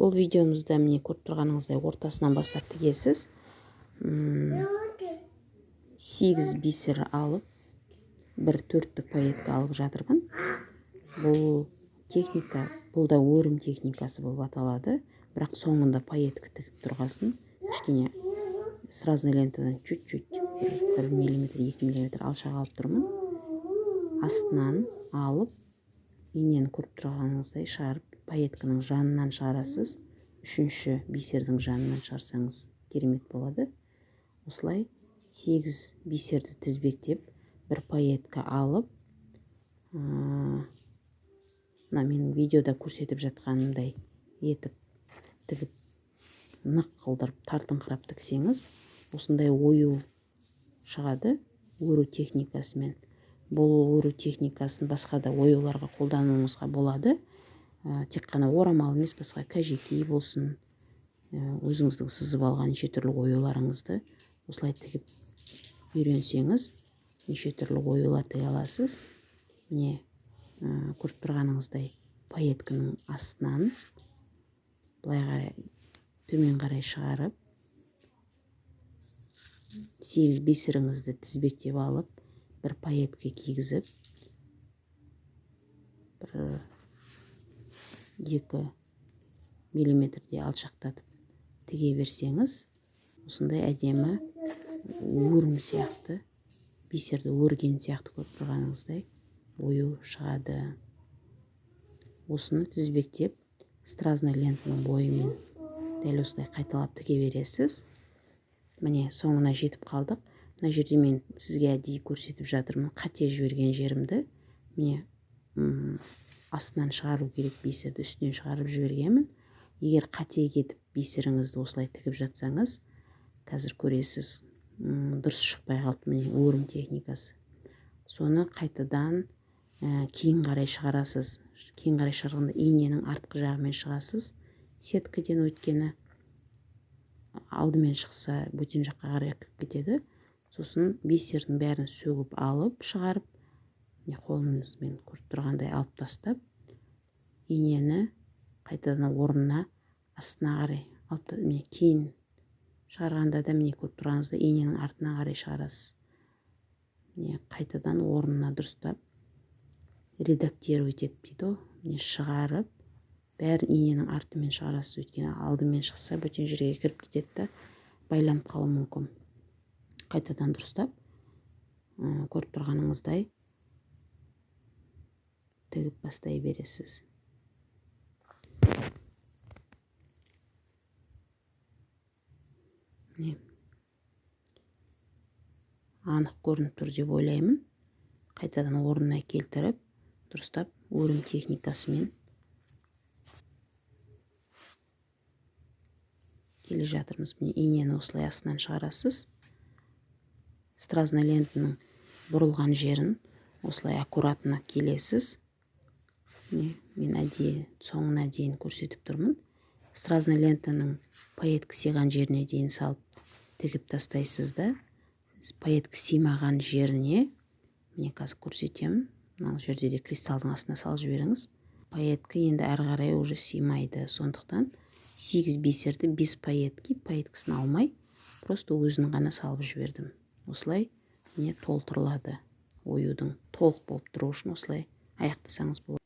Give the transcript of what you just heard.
Бұл видеомызда міне көріп тұрғаныңыздай ортасынан бастап тігесіз. 8 бисер алып, бір төрттік пайетка алып жатырмын. Бұл техника, бұл да өрім техникасы болып аталады. Бірақ соңында пайетка тігіп тұрғасын. Кішкене с разной лентадан чуть-чуть 1 мм, 2 мм алшақ алып тұрмын. Астынан алып, инені көріп тұрғаныңыздай шығарып, пайетканың жанынан шығарасыз. Үшінші бисердің жанынан шығарсаңыз керемет болады. Осылай 8 бисерді тізбектеп, бір пайетка алып, мына менің видеода көрсетіп жатқанымдай етіп тігіп, нық қылдырып, тартыңқырап тіксеңіз, осындай ою шығады өру техникасымен. Бұл өру техникасын басқа да оюларға қолдануыңызға болады. Тек қана орамал емес, басқа кәжекей болсын, өзіңіздің сызып алған неше түрлі оюларыңызды осылай тігіп үйренсеңіз, неше түрлі оюлар тіге аласыз. Міне, көріп тұрғаныңыздай пайетканың астынан былай қарай, төмен қарай шығарып, 8 бисеріңізді тізбектеп алып, бір пайетка кигізіп, 1-2 миллиметрде алшақтатып тіге берсеңіз, осындай әдемі өрім сияқты, бисерді өрген сияқты көріп тұрғаныңыздай ою шығады. Осыны тізбектеп, стразный лентаның бойымен дәл осылай қайталап тіге бересіз. Міне, соңына жетіп қалдық. Мына жерде мен сізге әдейі көрсетіп жатырмын қате жіберген жерімді. Міне, астынан шығару керек бисерді, үстінен шығарып жібергенмін. Егер қате кетіп бисеріңізді осылай тігіп жатсаңыз, қазір көресіз, дұрыс шықпай қалды. Міне, өрім техникасы. Соны қайтадан кейін қарай шығарасыз. Кейін қарай шығарғанда иненің артқы жағымен шығасыз. Сеткіден өткені алдымен шықса, бөтен жаққа қарай кіріп кетеді. Сосын бисердің бәрін сөгіп алып, шығарып, қолыңызбен көріп тұрғандай алып тастап, инені қайтадан орнына, астына қарай алып, кейін шығарғанда да міне көріп тұрғаныңызда иненің артына қарай шығарасыз. Қайтадан орнына дұрыстап, редактировать етіп дейді, шығарып, бәрін иненің артымен шығарасыз. Өйткені алдымен шықса, бөтен жерге кіріп кетеді, байланып қалуы мүмкін. Қайтадан дұрыстап, көріп тұрғаныңыздай тігіп бастай бересіз. Анық көрініп тұр деп ойлаймын. Қайтадан орнына келтіріп, дұрыстап өрім техникасымен келе жатырмыз. Міне, инені осылай астынан шығарасыз. Стразный лентаның бұрылған жерін осылай аккуратно келесіз. Мен әдейі соңына дейін көрсетіп тұрмын. Стразный лентаның пайетка сиған жеріне дейін салып тігіп тастайсыз да, пайетка симаған жеріне, міне қазір көрсетемін. Мына жерде де кристалдың астына салып жіберіңіз. Пайетка енді әрі қарай уже симайды. Сондықтан 8 бисерді 5 пайеткасын алмай, просто өзін ғана салып жібердім. Осылай міне толтырылады. Оюдың толық болып тұру үшін осылай аяқтасаңыз болады.